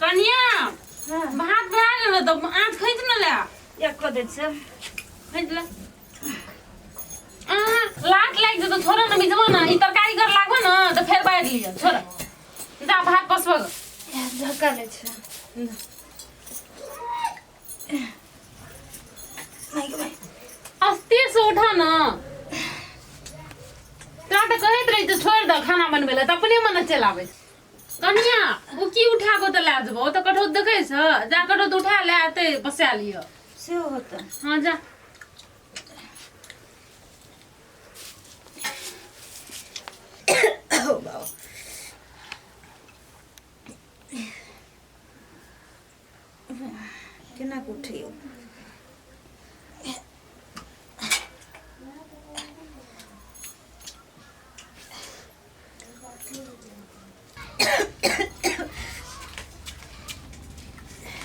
कन्या भात भए गेल त आँच खैच न ले एक को दे छै खैच ले लाट लाग जे त छोरा न बिचमा न ई तरकारी कर लागबो न त फेर बाइर लिय छोरा जा भात पसबो झक्का ले छै नहीं के भाई अस्थिर से उठा न तोरा त कहैत रही त छोड़ द खाना बनबै ल त अपने मन चलाबै कन्या उ की उठा को त ला जबो त कठौत देखै छ जा कठौत उठा ले आते पसा लियो से होता हां जा ओ बाबा केना के उठियो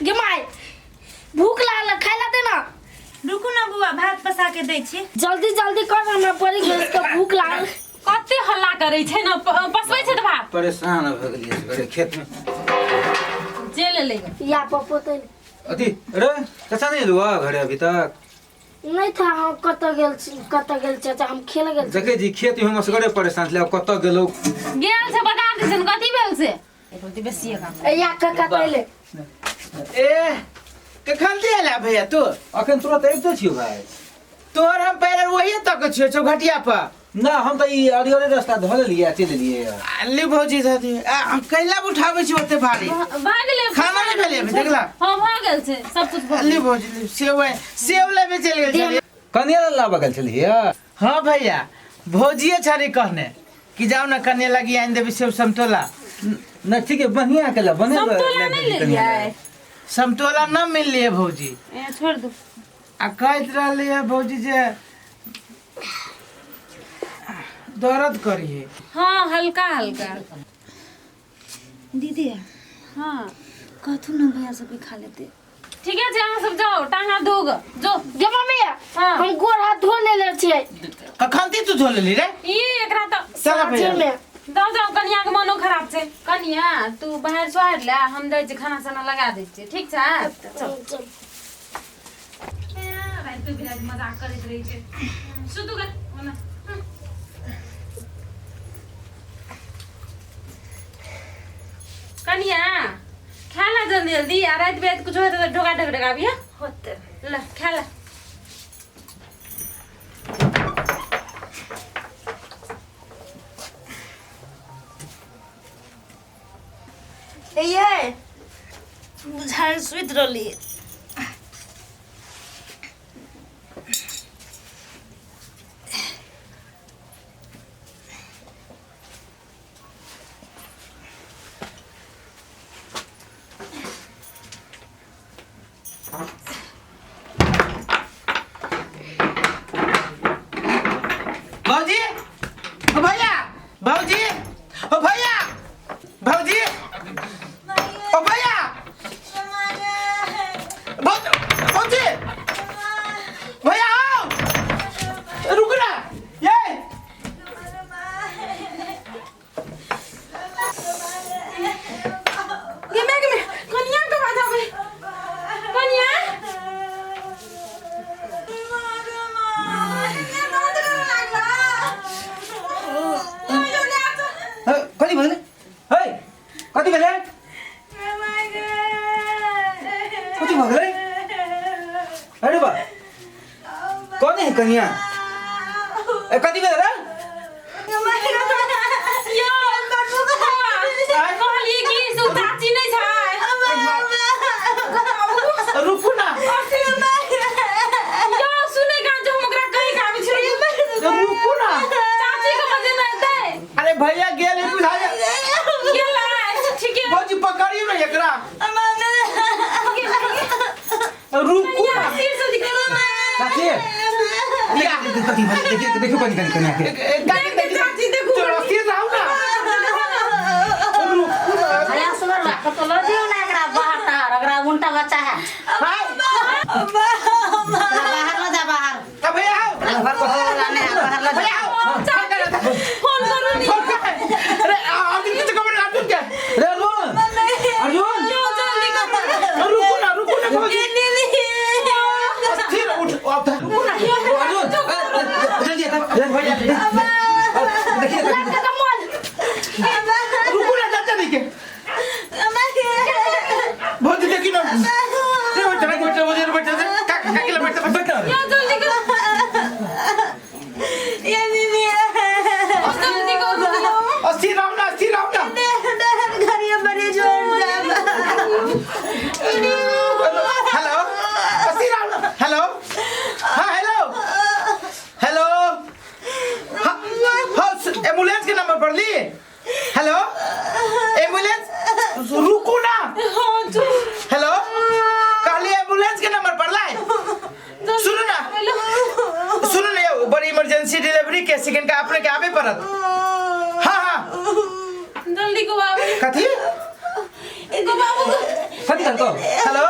गे माय भूख लागल खाइला दे ना रुकू ना बुआ भात पसा के दै छी जल्दी जल्दी कर हमरा पड़ी गैस के भूख लागल कते हल्ला करै छै न पसबै छै त भात परेशान भ गेलियै घरे खेत में जे ले ले या पप्पो तो अति रे कसा नहीं लुआ घरे अभी तक नहीं था हम कत गेल चाचा हम खेल गेल देखे जी खेत में हम सगरे परेशान छले कत गेलो गेल से बता दिसन कथि भेल से एकोती बेसी काम या काका तैले ए कखन दियाला भैया तू अखन तुरंत आबिते छियो भाई तोर हम पहले वही तक छियो चौघटिया पर ना हम त ई अरियरे रास्ता धल लिए चल लिए अल्ली भौजी साथी कैला उठाबै छी ओते भारी भाग ले खाना नहीं भेले अभी देखला हां भाग गेल से सब कुछ भाग अल्ली भौजी सेव लेबे चल गेल छलिए कनिया लाबा गेल छलिए हां भैया भौजीए छरी कहने कि जाओ ना कन्या लगी आइन देबे सेव समतोला ना ठीक है बढ़िया केला बने समतोला नहीं ले लिया समतोला न मिल लिए भौजी ए छोड़ दो आ कहत रहलिए भौजी जे दर्द करिए हां हल्का हल्का दीदी हां कथु न भैया सब खा लेते ठीक है जे अहाँ सब जाओ टांगा दोग जो गे मम्मी हां हम गोर हाथ धो ले छियै कखन ती तू धो लेली रे ई एकरा त चला भैया में जाओ जाओ कन्या के मनो खराब छै कन्या तू बाहर सोहार ले हम दै छी खाना साना लगा दै छी ठीक छै चल भाई तू बिना मजाक करैत रही छै सुतू गे ओना कन्या खाना जल्दी जल्दी आ रात बिरात कुछ होता तो ढोका ढक ढकाबी है होते ल खा ल ये बुझार सुइत रहली भौजी ओ भैया भौजी ओ भैया भौजी ओ भैया भौजी भैया आओ रुक ना ये गिमे कन्या के बाजा में कन्या कति भेले हे कति भेले कति भगले अरे बा कौन है कन्या ए कति भेले रे यो कहली कि सुताची नहीं छै रुकू ना यो सुने का जो हम ओकरा कहि के आबै छी रुकू ना चाची के बजे नहीं दे अरे भैया गेल है बुझा गेला ठीक है भौजी पकड़ियो ना एकरा रुकू ना सिर से दिखला चाची कति भेले देखियो कन्या के चाची देखो फिर रहू ना भैया सुगर बा तो लो दियो ना एकरा बाहर तार एकरा उल्टा बच्चा है हाय बाहर लो जा बाहर अब भैया आओ बाहर को लाने बाहर लो भैया आओ फोन करो नहीं अरे अर्जुन किसे खबर अर्जुन क्या रे अर्जुन अर्जुन जो हल्को हेलो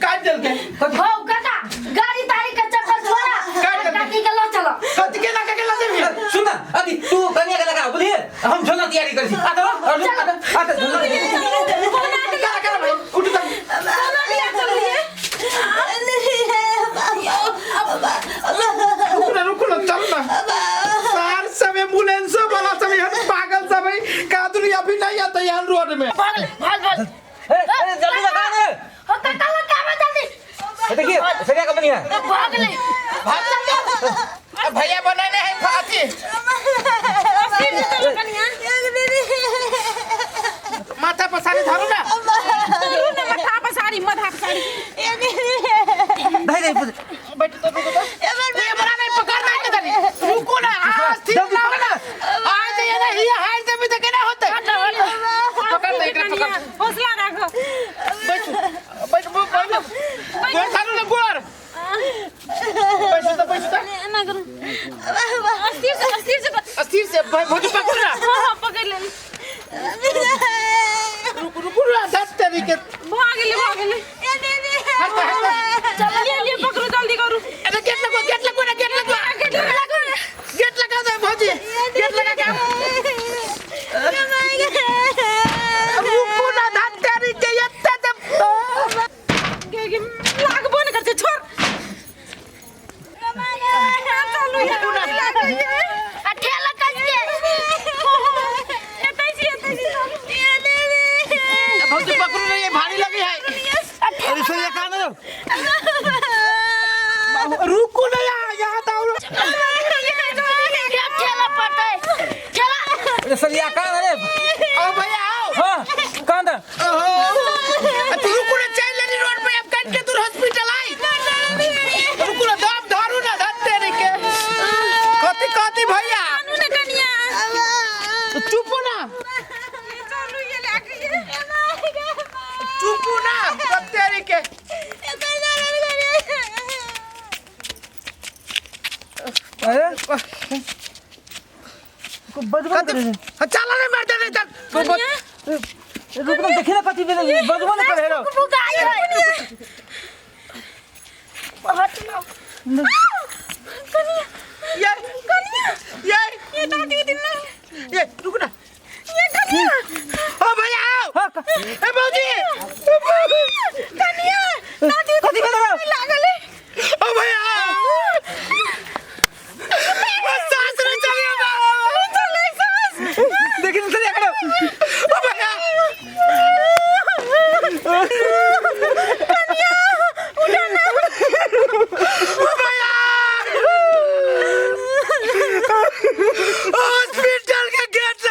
काट चल के हो काका गाड़ी तारी का चक्कर छोड़ा काट कर काकी के लो चलो कति के ना के लाते सुन न अभी तू कन्या का लगा बोलिए हम झोलना तैयारी कर सी आता आता झोलना करा भाई उठ जा रुको ना चल ना सार सब एम्बुलेंस वाला सब यहाँ पागल सब है का दुनिया भी नहीं आता यहाँ रोड में भाग जल्दी लगा दे हो काका लगा में जल्दी देखिए सरिया कंपनी है भाग ले भाग भैया बनाने हैं फाती माथा पसारी धरो ना माथा पसारी नहीं नहीं बैठ तो ये बना नहीं पकड़ना है तनी रुको ना स्थिर ना हो ना आज ये ना ये हाल से भी तो केना होते पकड़ ले इकरा पकड़ हौसला रखो बैठ बैठ गोर थालू ना गोर बैठ तो ना करो अस्थिर से भोज पकड़ ना हां पकड़ ले रुको ना दस तरीके भाग ले हट चल ले पकड़ो जल्दी करो अरे गेट लगा दे भोजी गेट लगा के रुको ना दस तरीके यत्ता लाग बोन करते छोड़ चलो ठेला कस के भोजी पकड़ो ना ये भारी लगी है अरे सरिया कहां ना रुको ना यहाँ तो ठेला पड़ता है ठेला अरे सरिया कहां रे आओ भैया आओ हां कहां था तू रुको ना चल ले रोड पे अब कट के तू हॉस्पिटल आई रुको ना दम धरू ना धर तेरे के कति भैया चुप ना चुप ना तेरे के अरे को बदबू करे चला नहीं मर जाने तक रुक ना देखिए ना कति बेले बदबू न करे रो ये दादी दिन ना ये रुक ना ओ भैया आओ ए बाबूजी कनिया दादी कति बेले रो ओ भैया सास रे चलिए चले सास देखिए सरिया करो ओ भैया कनिया उठा ना ओ भैया हॉस्पिटल के गेट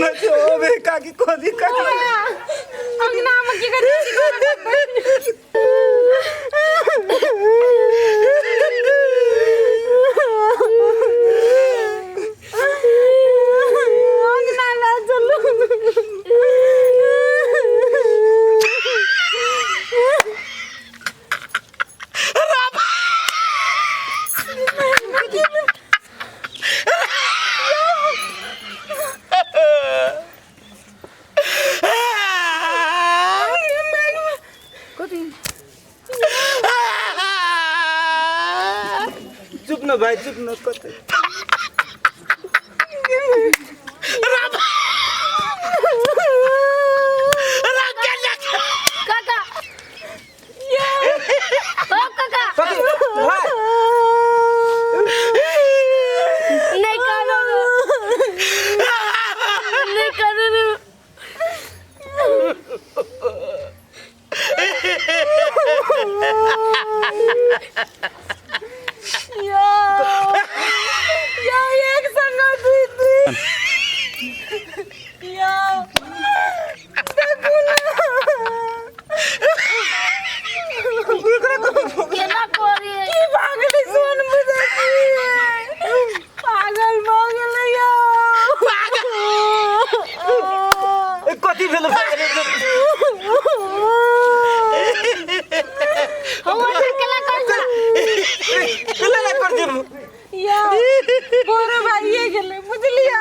न छो बे काकी कोली का अंगना में की करी अंगना ना चलो चुप न भाई चुप न कते काका ये ओ काका काकी भाई नहीं करो नहीं करो या एक संगत हुई थी या केना करी की पागल सोन बुझाती पागल पागल या कति भेल हम केला करछा केला कर दिम या बोरो भाई ये गेले बुझलिए